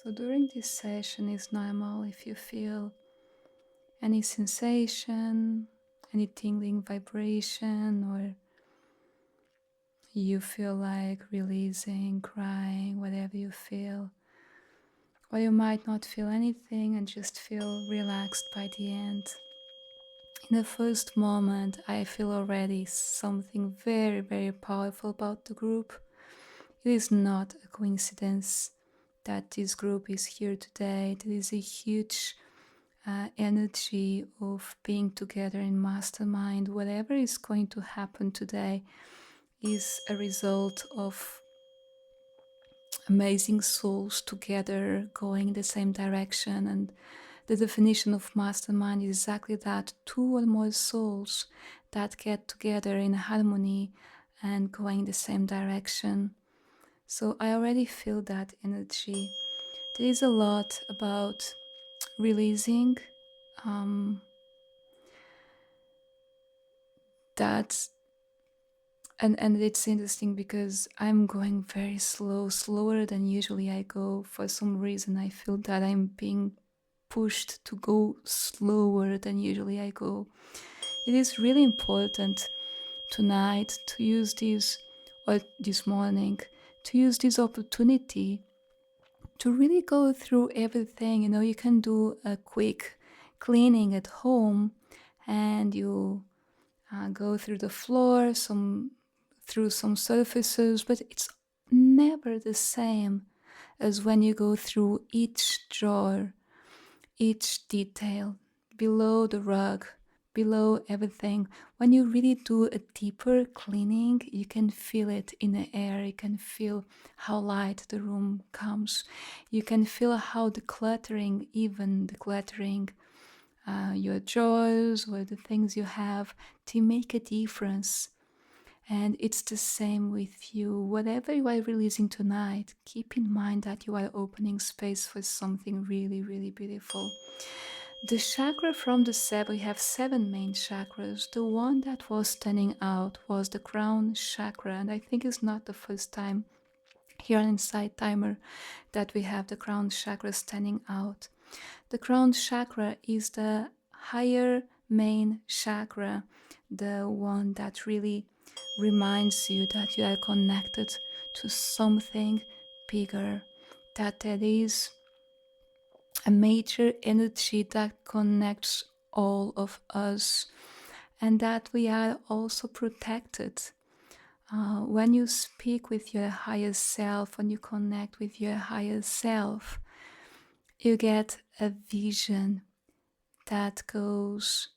So during this session, it's normal if you feel any sensation, any tingling vibration, or you feel like releasing, crying, whatever you feel. Or you might not feel anything and just feel relaxed by the end. In the first moment, I feel already something very, very powerful about the group. It is not a coincidence that this group is here today. There is a huge energy of being together in mastermind. Whatever is going to happen today is a result of amazing souls together going in the same direction. And the definition of mastermind is exactly that: two or more souls that get together in harmony and going in the same direction. So I already feel that energy. There is a lot about releasing that, and it's interesting because I'm going very slower than usually I go. For some reason I feel that I'm being pushed to go slower than usually I go. It is really important tonight to use this, or this morning, to use this opportunity to really go through everything. You can do a quick cleaning at home, and you go through the floor, through some surfaces, but it's never the same as when you go through each drawer, each detail, below the rug, below everything. When you really do a deeper cleaning, you can feel it in the air. You can feel how light the room comes. You can feel how even the cluttering, your drawers or the things you have, to make a difference. And it's the same with you. Whatever you are releasing tonight, keep in mind that you are opening space for something really, really beautiful. The chakra from the seven, we have 7 main chakras. The one that was standing out was the crown chakra, and I think it's not the first time here on Inside Timer that we have the crown chakra standing out. The crown chakra is the higher main chakra, the one that really reminds you that you are connected to something bigger, that there is a major energy that connects all of us, and that we are also protected. When you speak with your higher self, when you connect with your higher self, you get a vision that goes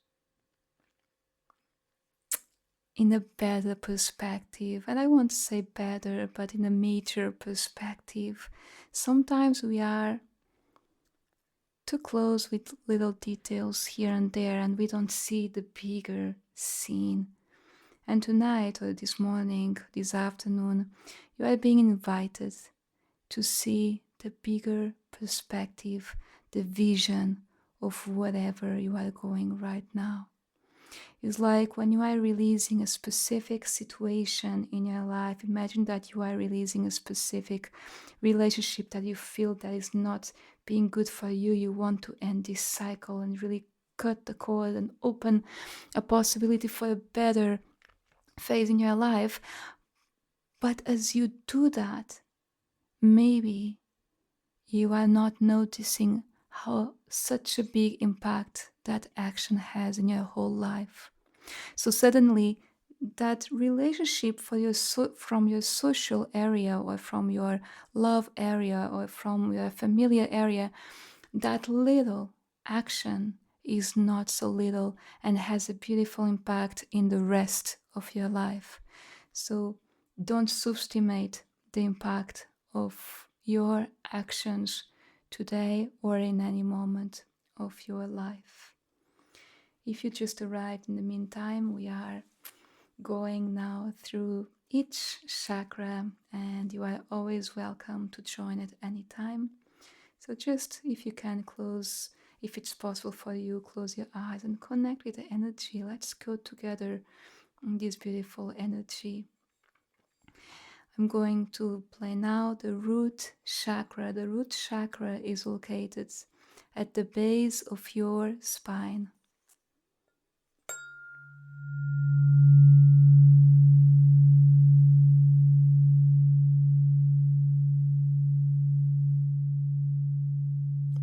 in a better perspective. And I won't say better, but in a major perspective. Sometimes we are too close with little details here and there, and we don't see the bigger scene. And tonight, or this morning, this afternoon, you are being invited to see the bigger perspective, the vision of whatever you are going right now. It's like when you are releasing a specific situation in your life. Imagine that you are releasing a specific relationship that you feel that is not being good for you. You want to end this cycle and really cut the cord and open a possibility for a better phase in your life. But as you do that, maybe you are not noticing how such a big impact that action has in your whole life. So suddenly that relationship from your social area, or from your love area, or from your familiar area, that little action is not so little and has a beautiful impact in the rest of your life. So don't subestimate the impact of your actions today or in any moment of your life. If you just arrived in the meantime, we are going now through each chakra, and you are always welcome to join at any time. So just, if you can, if it's possible for you, close your eyes and connect with the energy. Let's go together in this beautiful energy. I'm going to play now the root chakra. The root chakra is located at the base of your spine.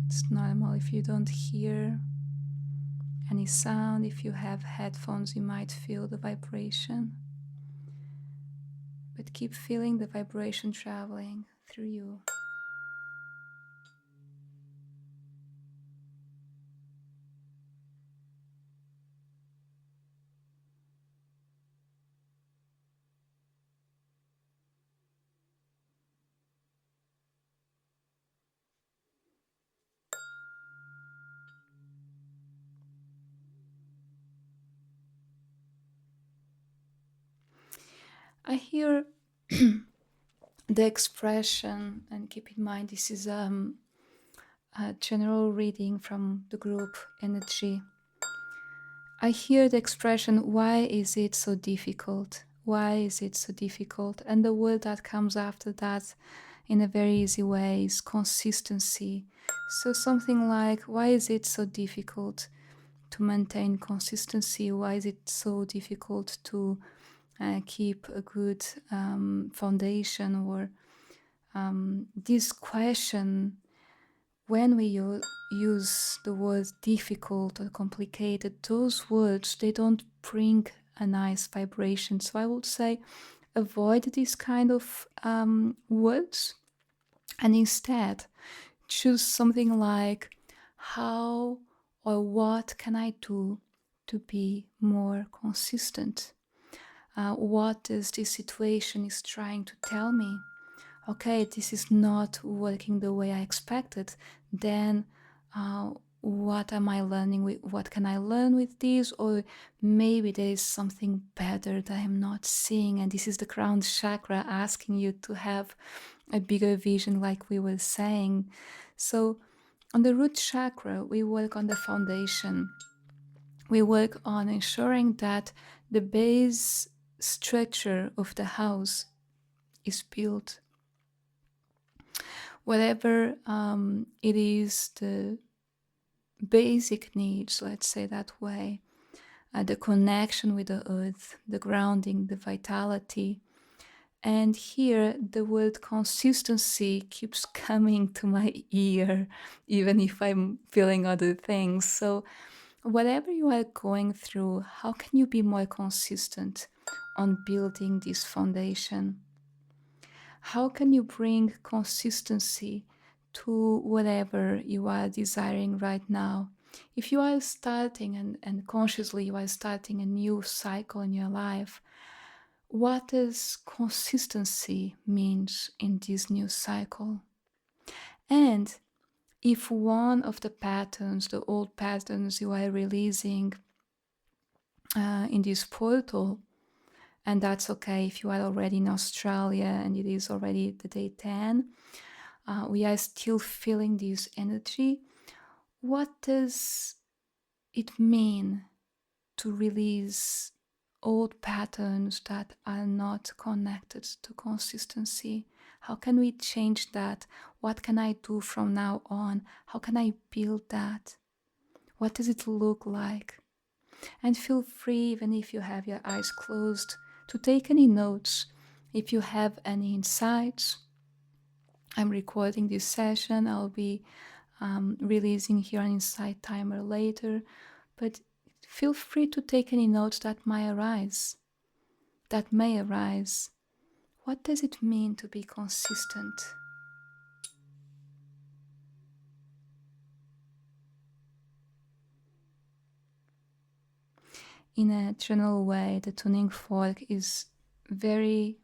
It's normal if you don't hear any sound. If you have headphones, you might feel the vibration. But keep feeling the vibration traveling through you. I hear the expression, and keep in mind this is a general reading from the group energy. I hear the expression, why is it so difficult? Why is it so difficult? And the word that comes after that in a very easy way is consistency. So something like, why is it so difficult to maintain consistency? Why is it so difficult to keep a good foundation? Or this question, when we use the word difficult or complicated, those words, they don't bring a nice vibration. So I would say avoid this kind of words, and instead choose something like, how or what can I do to be more consistent? What is this situation is trying to tell me? Okay, this is not working the way I expected. Then what am I learning with? What can I learn with this? Or maybe there is something better that I'm not seeing, and this is the crown chakra asking you to have a bigger vision, like we were saying. So on the root chakra, we work on the foundation. We work on ensuring that the base structure of the house is built. Whatever it is, the basic needs, let's say that way, the connection with the earth, the grounding, the vitality. And here the word consistency keeps coming to my ear, even if I'm feeling other things. So whatever you are going through, how can you be more consistent on building this foundation? How can you bring consistency to whatever you are desiring right now? If you are starting and consciously you are starting a new cycle in your life, what does consistency means in this new cycle? And if one of the patterns, the old patterns you are releasing in this portal, and that's okay if you are already in Australia and it is already the day 10, we are still feeling this energy. What does it mean to release old patterns that are not connected to consistency? How can we change that? What can I do from now on? How can I build that? What does it look like? And feel free, even if you have your eyes closed, to take any notes. If you have any insights, I'm recording this session. I'll be releasing here an insight timer later, but feel free to take any notes that may arise. What does it mean to be consistent? In a general way, the tuning fork is very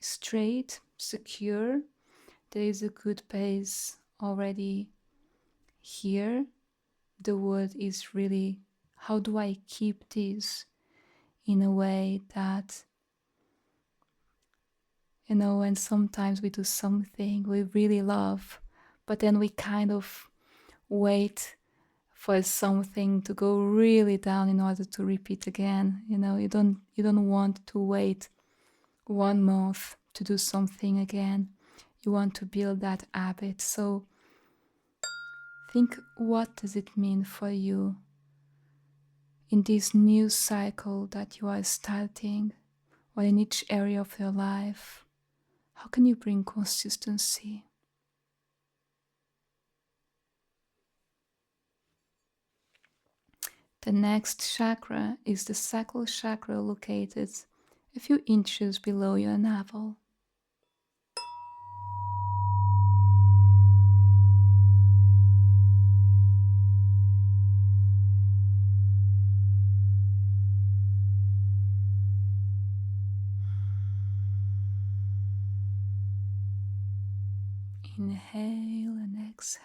straight, secure. There is a good base already here. The word is really, how do I keep this in a way that, and sometimes we do something we really love, but then we kind of wait for something to go really down in order to repeat again. You don't want to wait 1 month to do something again. You want to build that habit. So think, what does it mean for you in this new cycle that you are starting, or in each area of your life? How can you bring consistency? The next chakra is the sacral chakra, located a few inches below your navel. Inhale and exhale.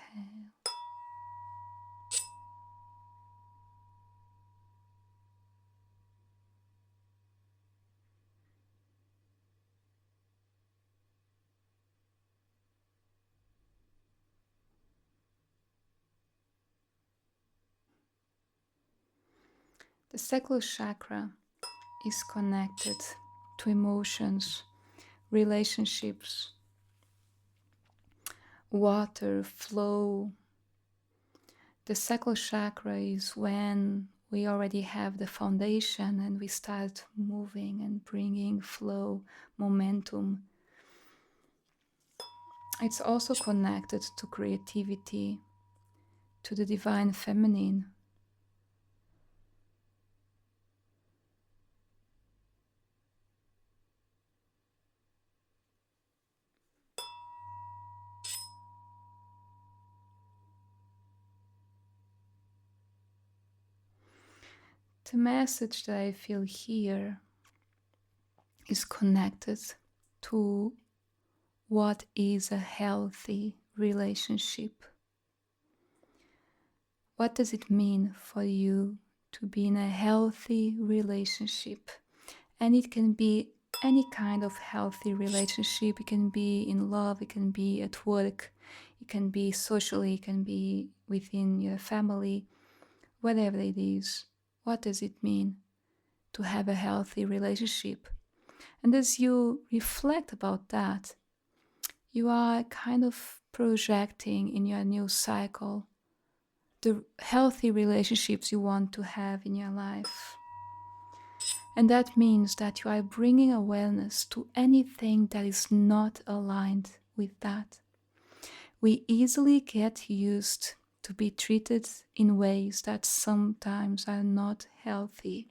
The sacral chakra is connected to emotions, relationships, water, flow. The sacral chakra is when we already have the foundation and we start moving and bringing flow, momentum. It's also connected to creativity, to the divine feminine. The message that I feel here is connected to what is a healthy relationship. What does it mean for you to be in a healthy relationship? And it can be any kind of healthy relationship. It can be in love, it can be at work, it can be socially, it can be within your family, whatever it is. What does it mean to have a healthy relationship? And as you reflect about that, you are kind of projecting in your new cycle the healthy relationships you want to have in your life. And that means that you are bringing awareness to anything that is not aligned with that. We easily get used to be treated in ways that sometimes are not healthy.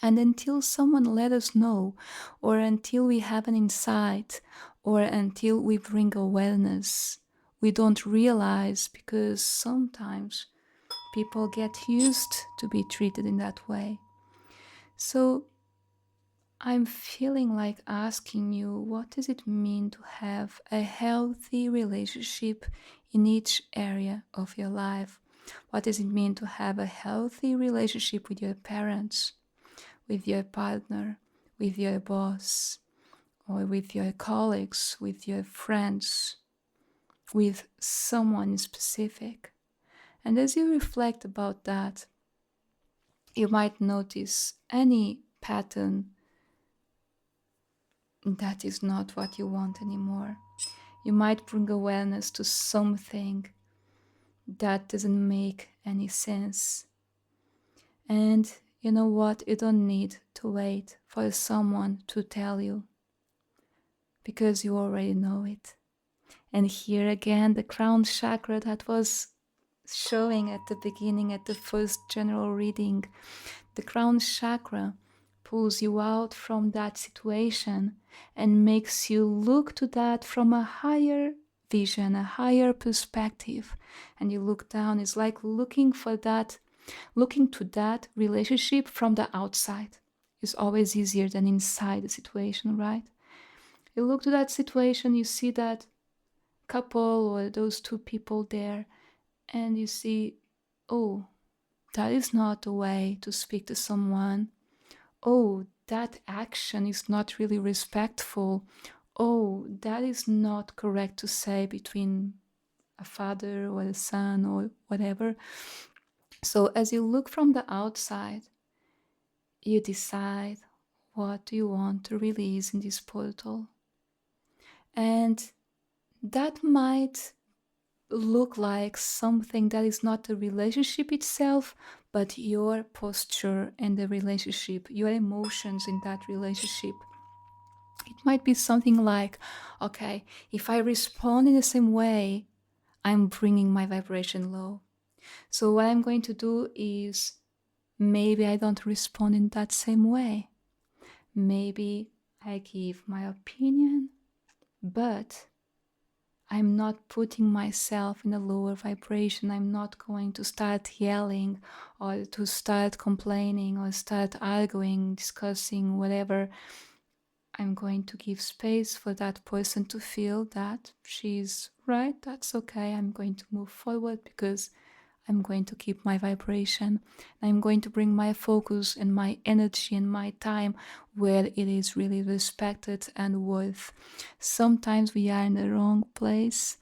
And until someone let us know, or until we have an insight, or until we bring awareness, we don't realize, because sometimes people get used to be treated in that way. So I'm feeling like asking you, what does it mean to have a healthy relationship in each area of your life? What does it mean to have a healthy relationship with your parents, with your partner, with your boss, or with your colleagues, with your friends, with someone specific? And as you reflect about that, you might notice any pattern that is not what you want anymore. You might bring awareness to something that doesn't make any sense. And you know what? You don't need to wait for someone to tell you, because you already know it. And here again, the crown chakra that was showing at the beginning, at the first general reading, the crown chakra pulls you out from that situation and makes you look to that from a higher vision, a higher perspective. And you look down, it's like looking to that relationship from the outside. It's always easier than inside the situation, right? You look to that situation, you see that couple or those two people there, and you see, oh, that is not the way to speak to someone. Oh, that action is not really respectful. Oh, that is not correct to say between a father or a son or whatever. So as you look from the outside, you decide what do you want to release in this portal. And that might look like something that is not the relationship itself, but your posture in the relationship, your emotions in that relationship. It might be something like, okay, if I respond in the same way, I'm bringing my vibration low. So what I'm going to do is, maybe I don't respond in that same way. Maybe I give my opinion, but I'm not putting myself in a lower vibration. I'm not going to start yelling or to start complaining or start arguing, discussing, whatever. I'm going to give space for that person to feel that she's right. That's okay. I'm going to move forward because I'm going to keep my vibration. I'm going to bring my focus and my energy and my time where it is really respected and worth. Sometimes we are in the wrong place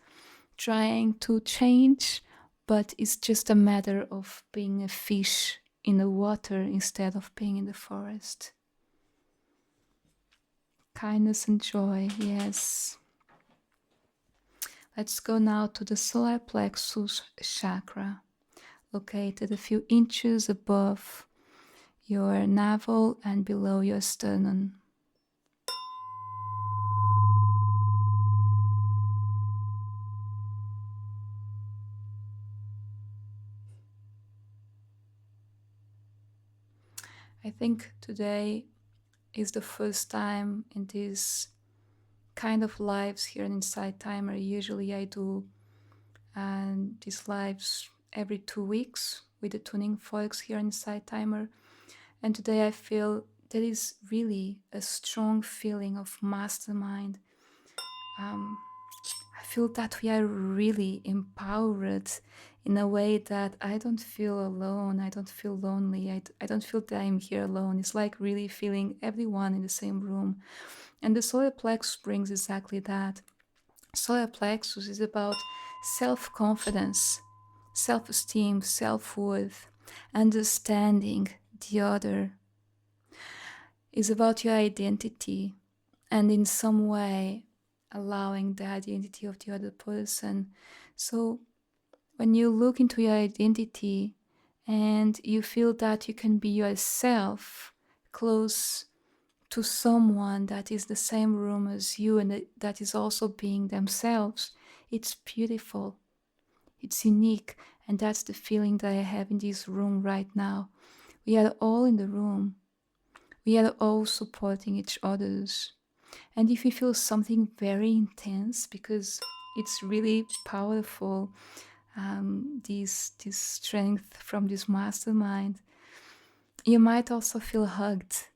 trying to change, but it's just a matter of being a fish in the water instead of being in the forest. Kindness and joy, yes. Let's go now to the solar plexus chakra, located a few inches above your navel and below your sternum. I think today is the first time in this kind of lives here in Inside Timer. Usually I do these lives every 2 weeks with the tuning forks here inside Timer. And today I feel there is really a strong feeling of mastermind. I feel that we are really empowered in a way that I don't feel alone. I don't feel lonely. I don't feel that I'm here alone. It's like really feeling everyone in the same room. And the solar plexus brings exactly that. Solar plexus is about self-confidence, self-esteem, self-worth, understanding the other. Is about your identity and in some way allowing the identity of the other person. So when you look into your identity and you feel that you can be yourself close to someone that is the same room as you and that is also being themselves, it's beautiful, it's unique. And that's the feeling that I have in this room right now. We are all in the room, we are all supporting each other's. And if you feel something very intense, because it's really powerful, this strength from this mastermind, you might also feel hugged.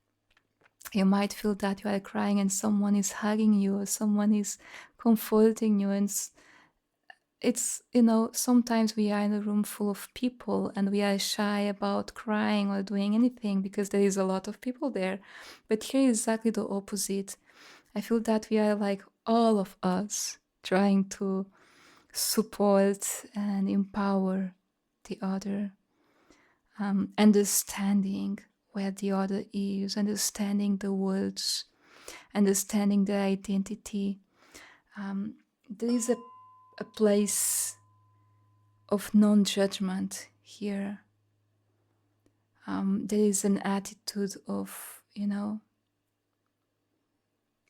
You might feel that you are crying and someone is hugging you or someone is comforting you. And it's, sometimes we are in a room full of people and we are shy about crying or doing anything because there is a lot of people there. But here is exactly the opposite. I feel that we are like all of us trying to support and empower the other, understanding where the other is, understanding the words, understanding their identity. There is a place of non-judgment here. There is an attitude of,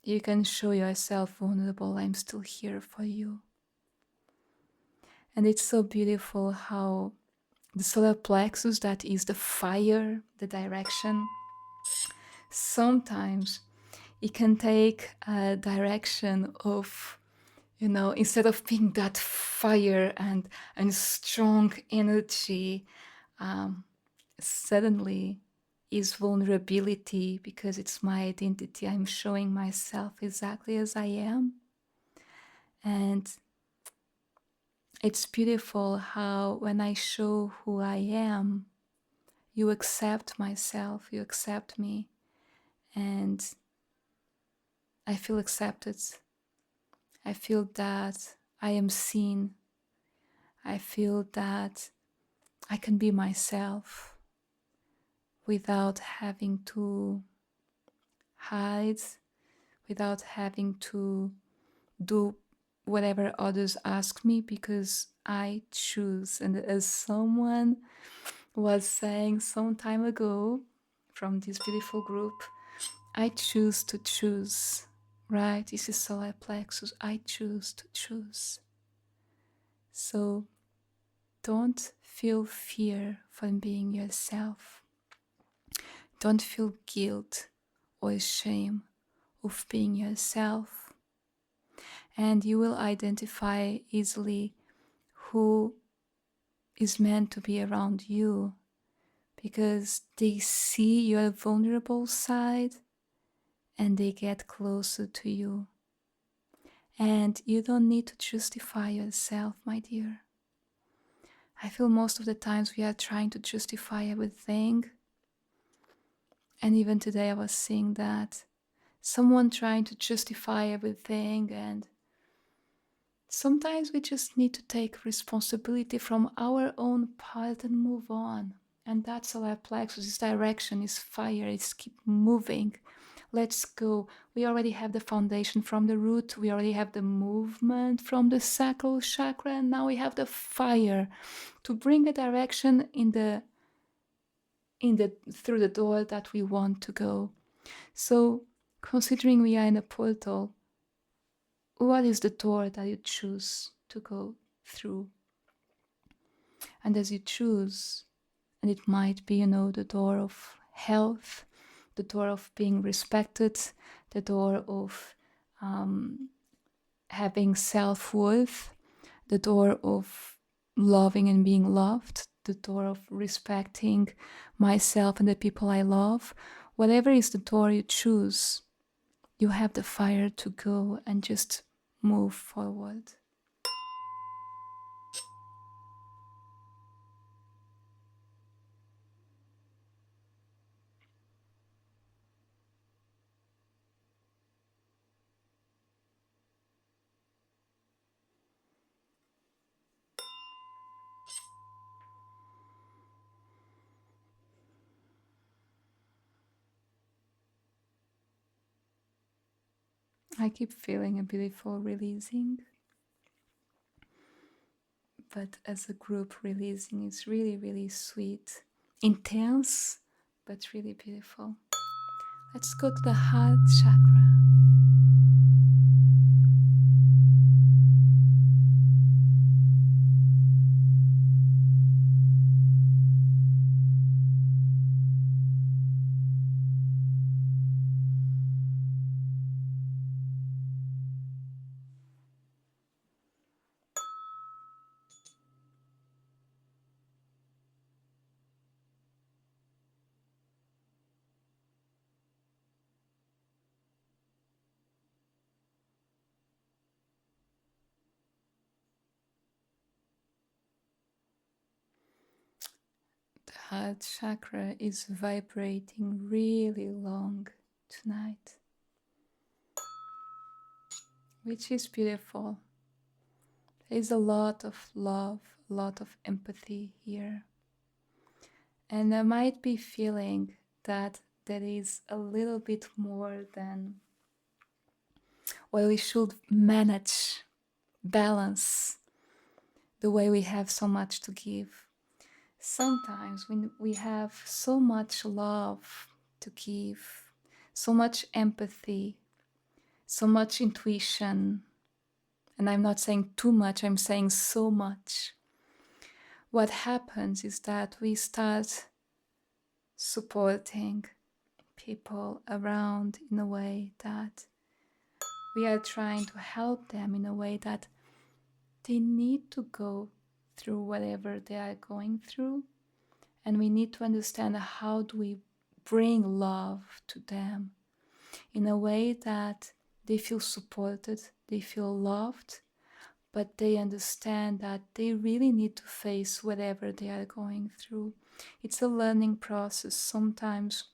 you can show yourself vulnerable. I'm still here for you. And it's so beautiful how the solar plexus, that is the fire, the direction, sometimes it can take a direction of, instead of being that fire and strong energy, suddenly is vulnerability, because it's my identity. I'm showing myself exactly as I am. And it's beautiful how when I show who I am, you accept myself, you accept me, and I feel accepted. I feel that I am seen. I feel that I can be myself without having to hide, without having to do whatever others ask me, because I choose. And as someone was saying some time ago from this beautiful group, I choose to choose, right? This is solar plexus. I choose to choose. So don't feel fear from being yourself. Don't feel guilt or shame of being yourself. And you will identify easily who is meant to be around you, because they see your vulnerable side and they get closer to you. And you don't need to justify yourself, my dear. I feel most of the times we are trying to justify everything. And even today I was seeing that. Someone trying to justify everything, and sometimes we just need to take responsibility from our own part and move on. And that's solar plexus. This direction is fire. It's keep moving. Let's go. We already have the foundation from the root. We already have the movement from the sacral chakra. And now we have the fire to bring a direction in the through the door that we want to go. So considering we are in a portal, what is the door that you choose to go through? And as you choose, and it might be, the door of health, the door of being respected, the door of having self-worth, the door of loving and being loved, the door of respecting myself and the people I love. Whatever is the door you choose, you have the fire to go and just move forward. I keep feeling a beautiful releasing, but as a group, releasing is really, really sweet, intense, but really beautiful. Let's go to the heart chakra. Heart chakra is vibrating really long tonight, which is beautiful. There is a lot of love, a lot of empathy here. And I might be feeling that there is a little bit more than, well, we should manage, balance the way we have so much to give. Sometimes when we have so much love to give, so much empathy, so much intuition, and I'm not saying too much, I'm saying so much, what happens is that we start supporting people around in a way that we are trying to help them in a way that they need to go through whatever they are going through, and we need to understand how do we bring love to them in a way that they feel supported, they feel loved, but they understand that they really need to face whatever they are going through. It's a learning process. Sometimes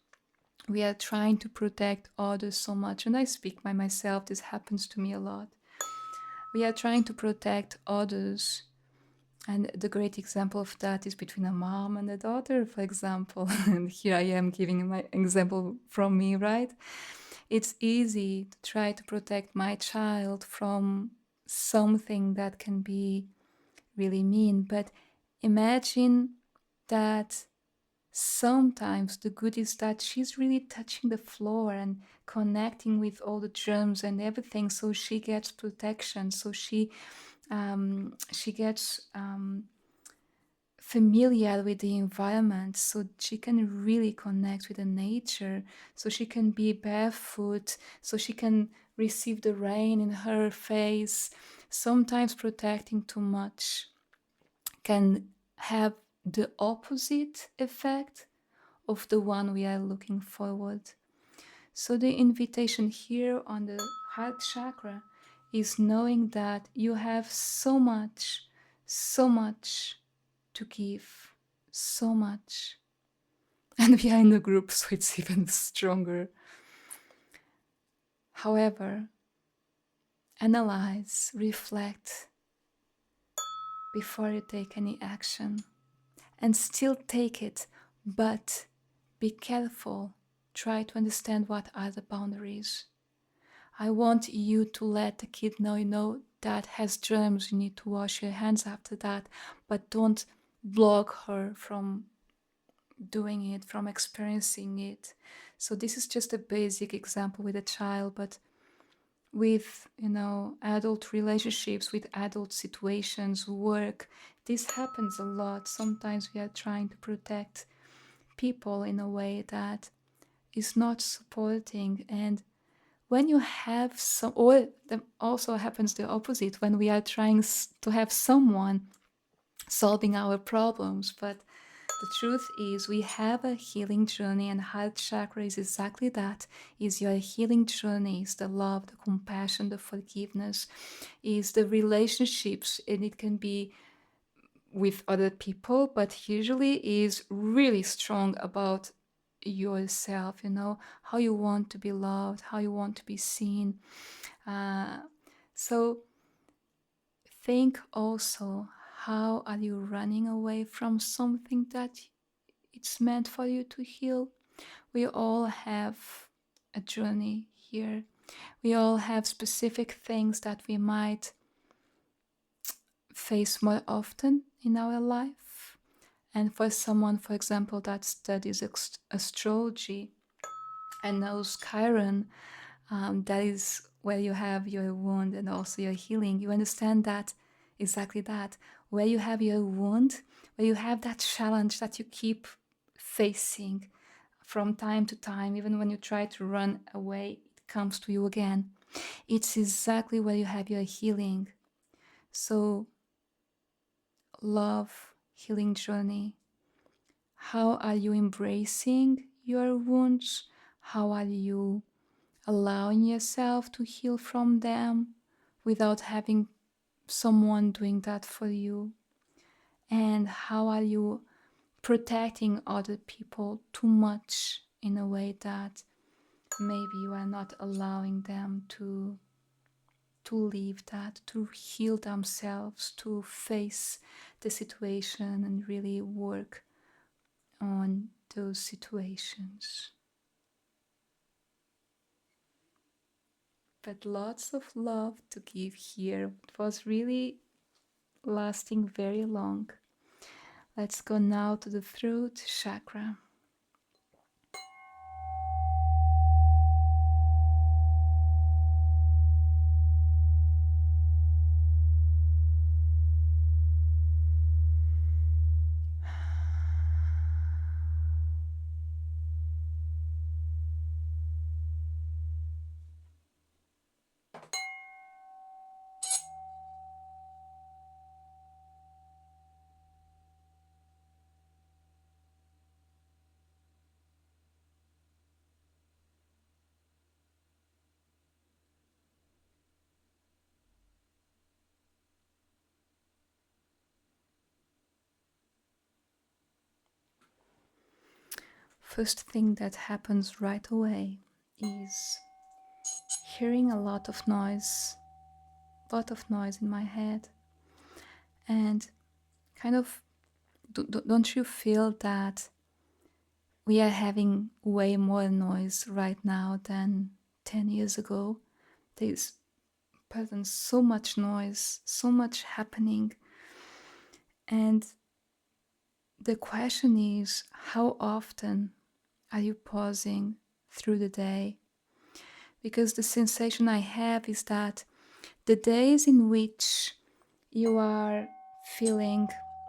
we are trying to protect others so much, and I speak by myself, this happens to me a lot. We are trying to protect others, and the great example of that is between a mom and a daughter, for example. And here I am giving my example from me, right? it's easy to try to protect my child from something that can be really mean. But imagine that sometimes the good is that she's really touching the floor and connecting with all the germs and everything, so she gets protection, so she gets familiar with the environment, so she can really connect with the nature, so she can be barefoot, so she can receive the rain in her face. Sometimes protecting too much can have the opposite effect of the one we are looking forward. So the invitation here on the heart chakra is knowing that you have so much to give, so much. And we are in a group, so it's even stronger. However, analyze, reflect before you take any action. And still take it, but be careful. Try to understand what are the boundaries. I want you to let the kid know, that has germs, you need to wash your hands after that, but don't block her from doing it, from experiencing it. So this is just a basic example with a child, but with adult relationships, with adult situations, work, this happens a lot. Sometimes we are trying to protect people in a way that is not supporting, and when you have some, or also happens the opposite, when we are trying to have someone solving our problems. But the truth is, we have a healing journey, and heart chakra is exactly that. Is your healing journey, is the love, the compassion, the forgiveness, is the relationships, and it can be with other people, but usually is really strong about yourself, how you want to be loved, how you want to be seen. So think also, how are you running away from something that it's meant for you to heal? We all have a journey here. We all have specific things that we might face more often in our life. And for someone, for example, that studies astrology and knows Chiron, that is where you have your wound and also your healing. You understand that, exactly that, where you have your wound, where you have that challenge that you keep facing from time to time, even when you try to run away, it comes to you again. It's exactly where you have your healing. So, love, healing journey. How are you embracing your wounds? How are you allowing yourself to heal from them without having someone doing that for you? And how are you protecting other people too much in a way that maybe you are not allowing them to leave that, to heal themselves, to face the situation and really work on those situations. But lots of love to give here. It was really lasting very long. Let's go now to the throat chakra. First thing that happens right away is hearing a lot of noise in my head. And kind of, don't you feel that we are having way more noise right now than 10 years ago. There's present so much noise, so much happening. And the question is, how often are you pausing through the day? Because the sensation I have is that the days in which you are feeling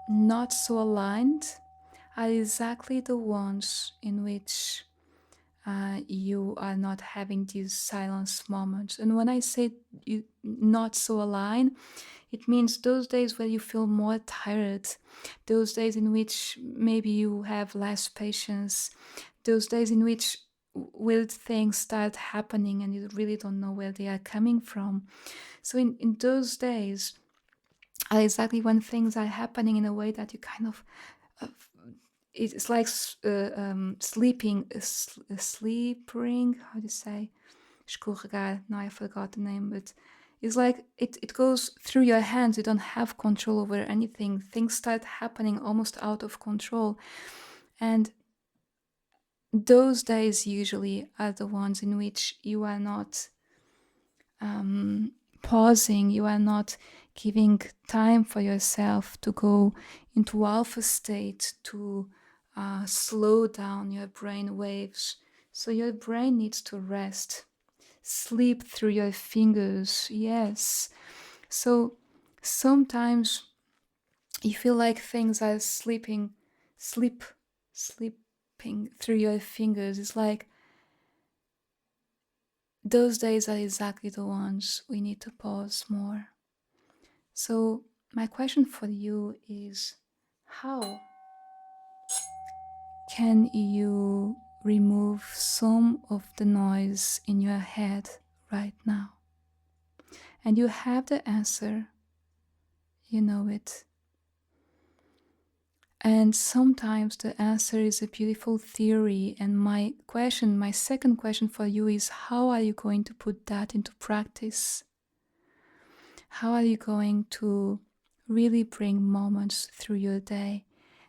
not so aligned are exactly the ones in which you are not having these silence moments. And when I say you not so aligned, it means those days where you feel more tired, those days in which maybe you have less patience, those days in which weird things start happening and you really don't know where they are coming from. So in those days are exactly when things are happening in a way that you kind of it's like sleeping, how do you say, escorregar, now I forgot the name, but it's like it goes through your hands. You don't have control over anything. Things start happening almost out of control. And those days usually are the ones in which you are not pausing, you are not giving time for yourself to go into alpha state, to slow down your brain waves. So your brain needs to rest, sleep through your fingers. Yes. So sometimes you feel like things are sleeping through your fingers. It's like those days are exactly the ones we need to pause more. So my question for you is, how can you remove some of the noise in your head right now? And you have the answer, you know it. And sometimes the answer is a beautiful theory. And my second question for you is, how are you going to put that into practice? How are you going to really bring moments through your day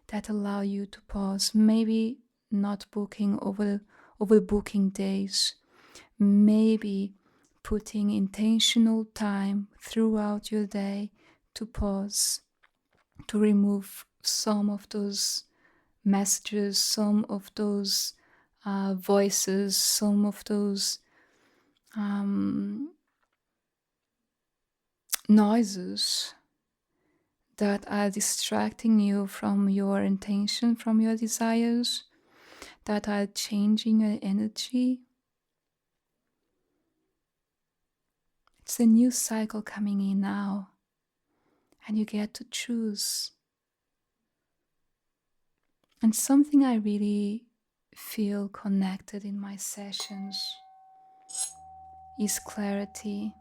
that allow you to pause? Maybe not overbooking days. Maybe putting intentional time throughout your day to pause, to remove some of those messages, some of those voices, some of those noises that are distracting you from your intention, from your desires, that are changing your energy. It's a new cycle coming in now, and you get to choose. And something I really feel connected in my sessions is clarity.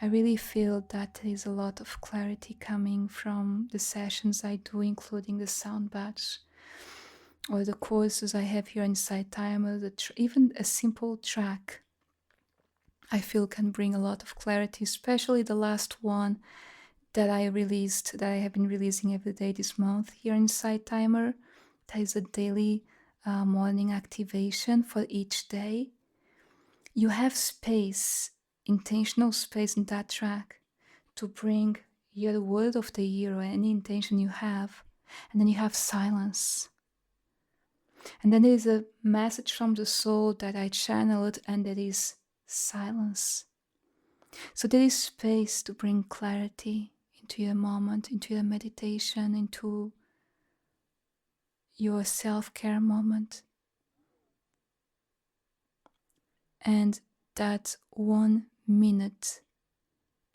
I really feel that there is a lot of clarity coming from the sessions I do, including the sound baths or the courses I have here inside Timer, even a simple track I feel can bring a lot of clarity, especially the last one that I released, that I have been releasing every day this month here inside Timer. There is a daily morning activation for each day. You have space, intentional space in that track to bring your word of the year or any intention you have. And then you have silence. And then there is a message from the soul that I channeled, and that is silence. So there is space to bring clarity into your moment, into your meditation, into your self-care moment. And that 1 minute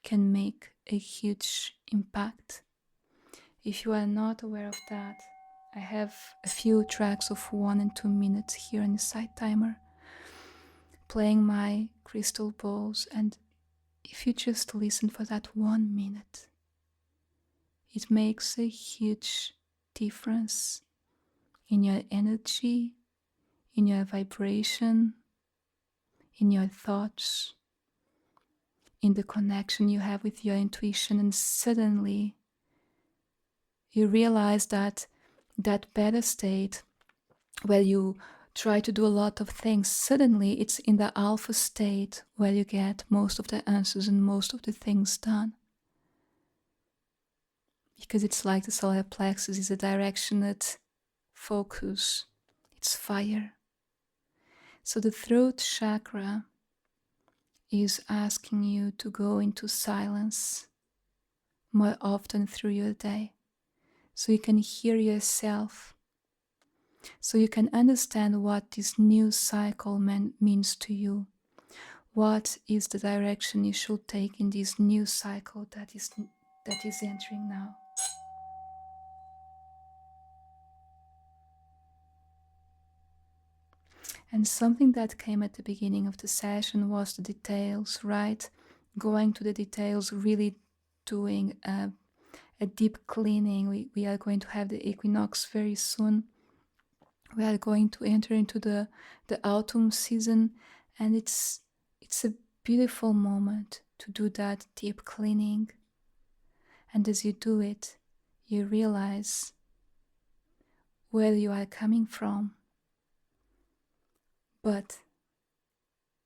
can make a huge impact. If you are not aware of that, I have a few tracks of 1 and 2 minutes here in the side timer, playing my crystal balls, and if you just listen for that 1 minute, it makes a huge difference in your energy, in your vibration, in your thoughts, in the connection you have with your intuition. And suddenly you realize that that better state where you try to do a lot of things, suddenly it's in the alpha state where you get most of the answers and most of the things done. Because it's like the solar plexus is a directionate focus, it's fire. So the throat chakra is asking you to go into silence more often through your day, so you can hear yourself, so you can understand what this new cycle means to you. What is the direction you should take in this new cycle that is entering now? And something that came at the beginning of the session was the details, right? Going to the details, really doing a deep cleaning. We are going to have the equinox very soon. We are going to enter into the autumn season, and it's a beautiful moment to do that deep cleaning. And as you do it, you realize where you are coming from, but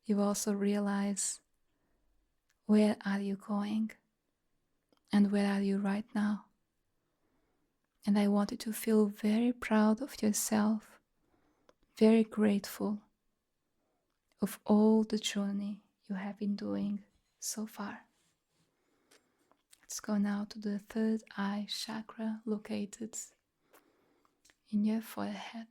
you also realize where are you going and where are you right now. And I want you to feel very proud of yourself, very grateful of all the journey you have been doing so far. Let's go now to the third eye chakra located in your forehead.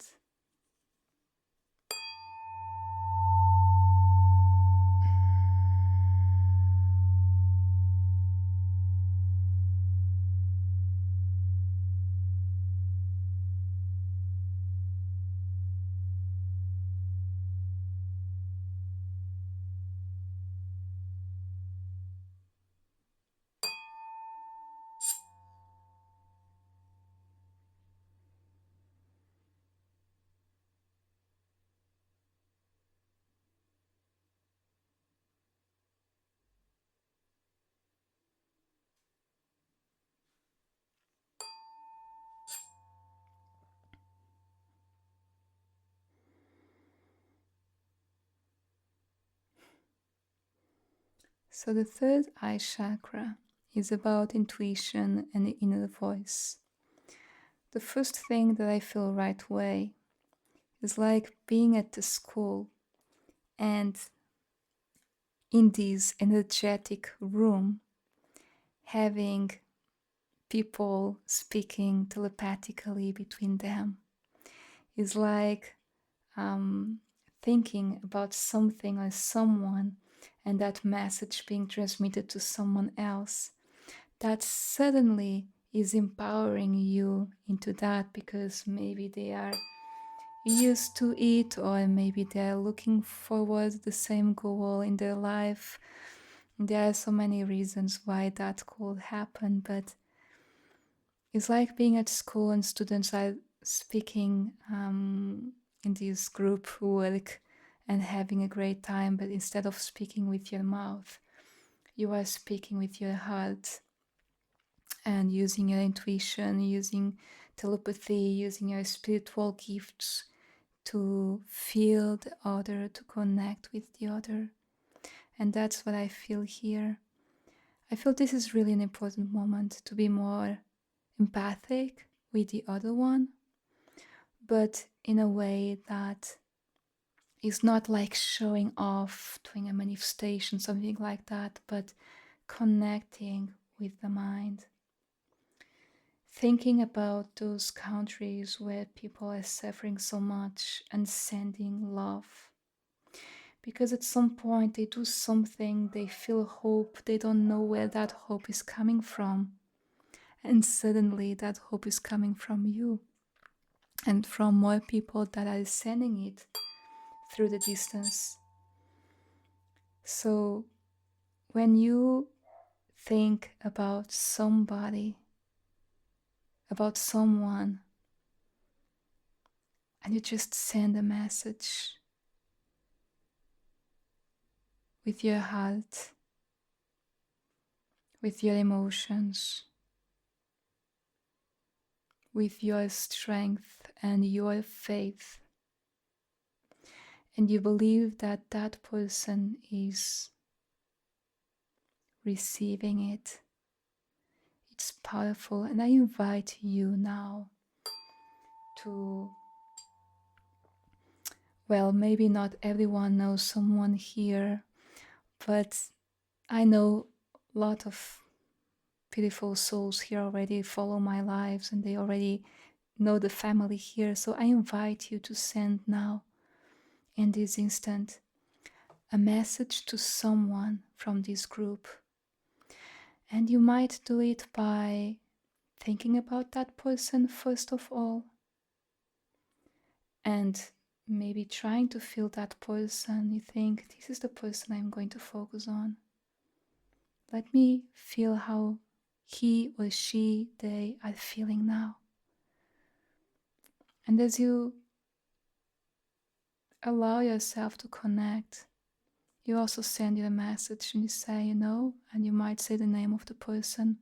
So the third eye chakra is about intuition and the inner voice. The first thing that I feel right away is like being at the school and in this energetic room having people speaking telepathically between them. Is like thinking about something or someone and that message being transmitted to someone else. That suddenly is empowering you into that because maybe they are used to it or maybe they are looking forward to the same goal in their life. There are so many reasons why that could happen, but it's like being at school and students are speaking in this group work and having a great time, but instead of speaking with your mouth, you are speaking with your heart and using your intuition, using telepathy, using your spiritual gifts to feel the other, to connect with the other. And that's what I feel here. I feel this is really an important moment to be more empathic with the other one, but in a way that is not like showing off, doing a manifestation, something like that, but connecting with the mind. Thinking about those countries where people are suffering so much and sending love. Because at some point they do something, they feel hope, they don't know where that hope is coming from. And suddenly that hope is coming from you and from more people that are sending it through the distance. So when you think about somebody, about someone, and you just send a message with your heart, with your emotions, with your strength and your faith, and you believe that that person is receiving it. It's powerful, and I invite you now to, well, maybe not everyone knows someone here, but I know a lot of beautiful souls here already follow my lives and they already know the family here. So I invite you to send now, in this instant, a message to someone from this group. And you might do it by thinking about that person first of all, and maybe trying to feel that person. You think, this is the person I'm going to focus on. Let me feel how he or she, they are feeling now. And as you allow yourself to connect, you also send you a message and you say, and you might say the name of the person.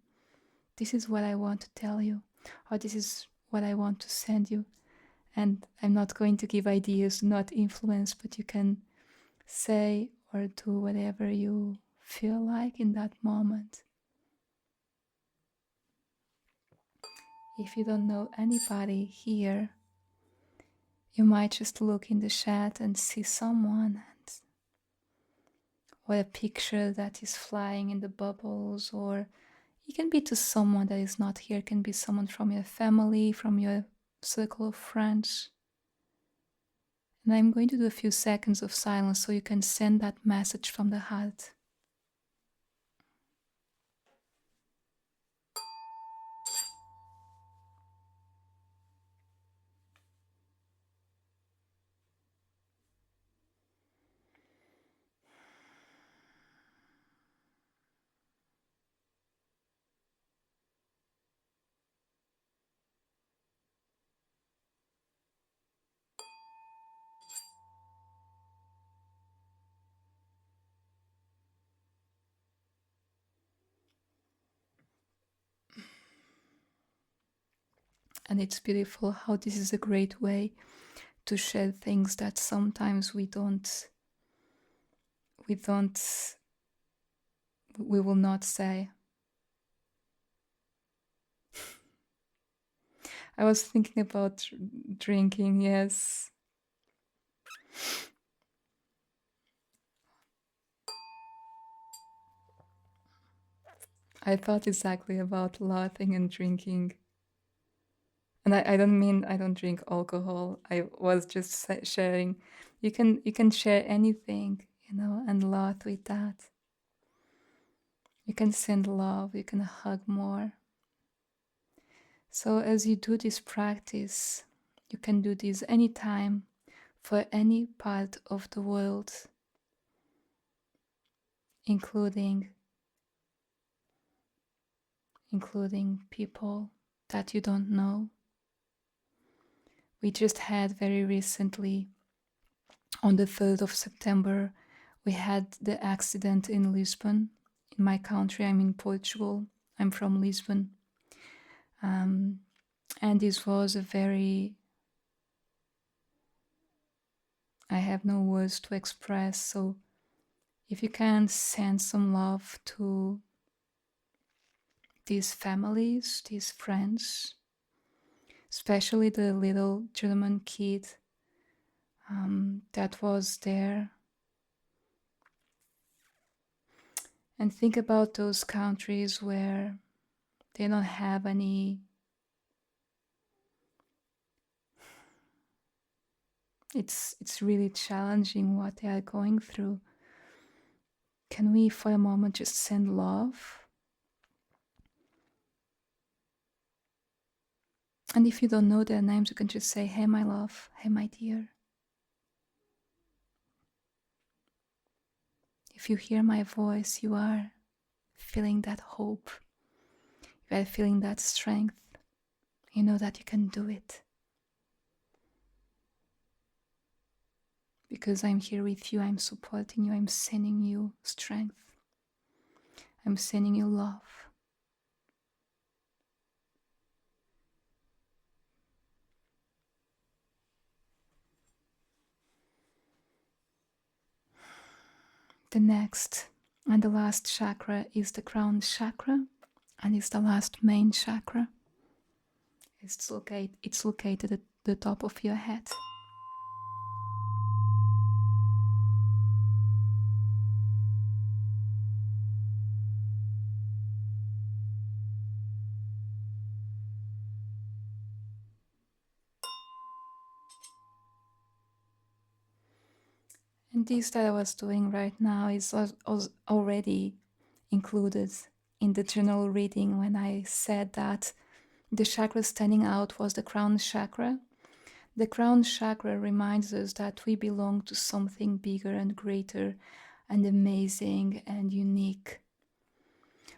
This is what I want to tell you, or this is what I want to send you. And I'm not going to give ideas, not influence, but you can say or do whatever you feel like in that moment. If you don't know anybody here, you might just look in the chat and see someone, or a picture that is flying in the bubbles, or it can be to someone that is not here. It can be someone from your family, from your circle of friends. And I'm going to do a few seconds of silence so you can send that message from the heart. And it's beautiful how this is a great way to share things that sometimes we will not say. I was thinking about drinking, yes. I thought exactly about laughing and drinking. And I don't mean I don't drink alcohol. I was just sharing. You can share anything, and laugh with that. You can send love, you can hug more. So as you do this practice, you can do this anytime for any part of the world, including people that you don't know. We just had very recently, on the 3rd of September, we had the accident in Lisbon, in my country. I'm in Portugal. I'm from Lisbon. And this was I have no words to express. So if you can send some love to these families, these friends, especially the little German kid that was there. And think about those countries where they don't have any. It's really challenging what they are going through. Can we for a moment just send love? And if you don't know their names, you can just say, hey, my love, hey, my dear. If you hear my voice, you are feeling that hope. You are feeling that strength. You know that you can do it. Because I'm here with you, I'm supporting you, I'm sending you strength. I'm sending you love. The next and the last chakra is the crown chakra, and it's the last main chakra. It's located at the top of your head. And this that I was doing right now is already included in the journal reading when I said that the chakra standing out was the crown chakra. The crown chakra reminds us that we belong to something bigger and greater and amazing and unique.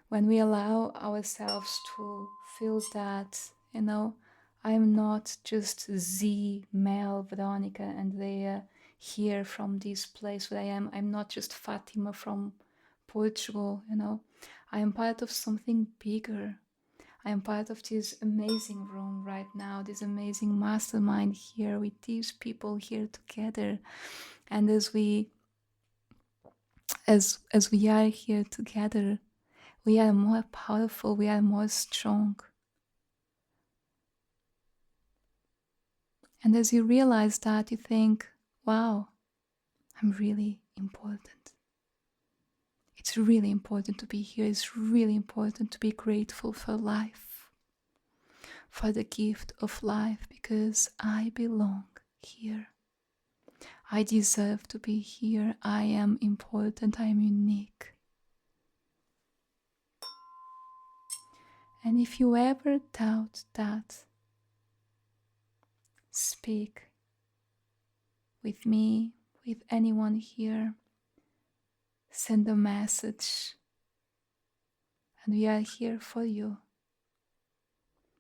When we allow ourselves to feel that, I'm not just Z, Mel, Veronica, and Leah here from this place where I am. I'm not just Fatima from Portugal, I am part of something bigger. I am part of this amazing room right now, this amazing mastermind here with these people here together. And as we are here together, we are more powerful, we are more strong. And as you realize that, you think, wow, I'm really important. It's really important to be here. It's really important to be grateful for life, for the gift of life, because I belong here. I deserve to be here. I am important. I am unique. And if you ever doubt that, speak with me, with anyone here. Send a message. And we are here for you.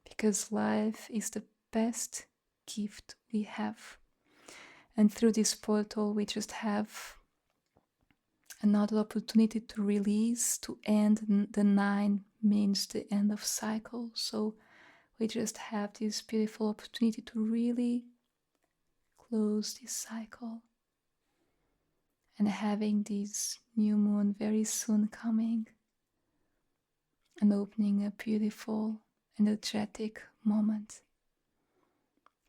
Because life is the best gift we have. And through this portal, we just have another opportunity to release, to end. The 9 means the end of cycle. So we just have this beautiful opportunity to really close this cycle. And having this new moon very soon coming and opening a beautiful, energetic moment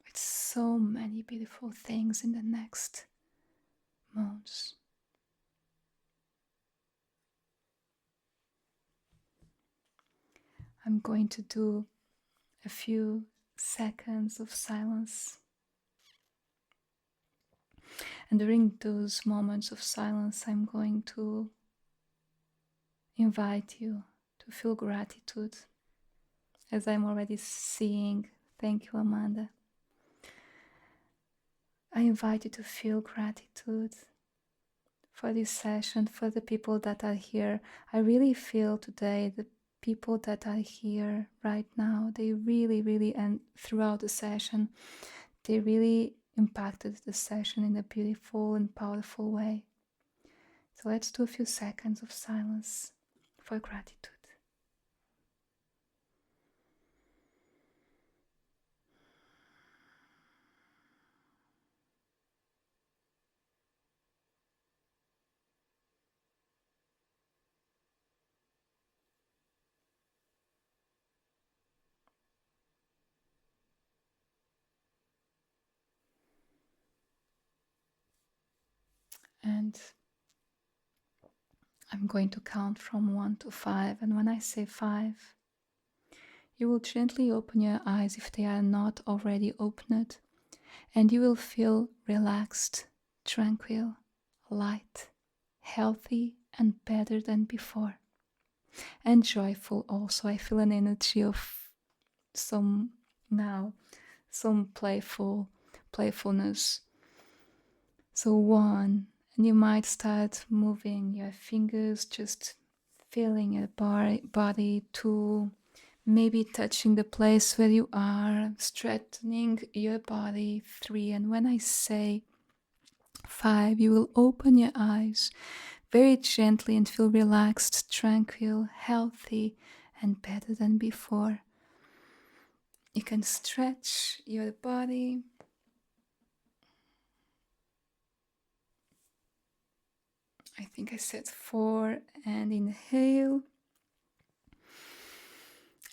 with so many beautiful things in the next months. I'm going to do a few seconds of silence. And during those moments of silence, I'm going to invite you to feel gratitude, as I'm already seeing. Thank you, Amanda. I invite you to feel gratitude for this session, for the people that are here. I really feel today the people that are here right now, they really, and throughout the session, they really impacted the session in a beautiful and powerful way. So let's do a few seconds of silence for gratitude. And I'm going to count from 1 to 5. And when I say 5, you will gently open your eyes if they are not already opened. And you will feel relaxed, tranquil, light, healthy, and better than before. And joyful also. I feel an energy of some playfulness. So 1, and you might start moving your fingers, just feeling your body. 2, maybe touching the place where you are, strengthening your body. 3, and when I say 5, you will open your eyes very gently and feel relaxed, tranquil, healthy, and better than before. You can stretch your body. I think I said 4, and inhale.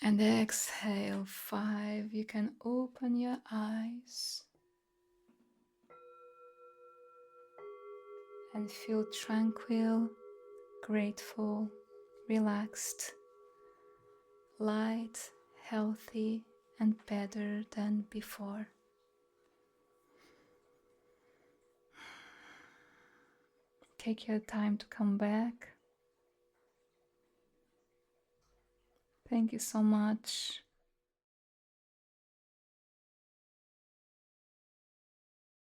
And exhale, 5. You can open your eyes and feel tranquil, grateful, relaxed, light, healthy, and better than before. Take your time to come back. Thank you so much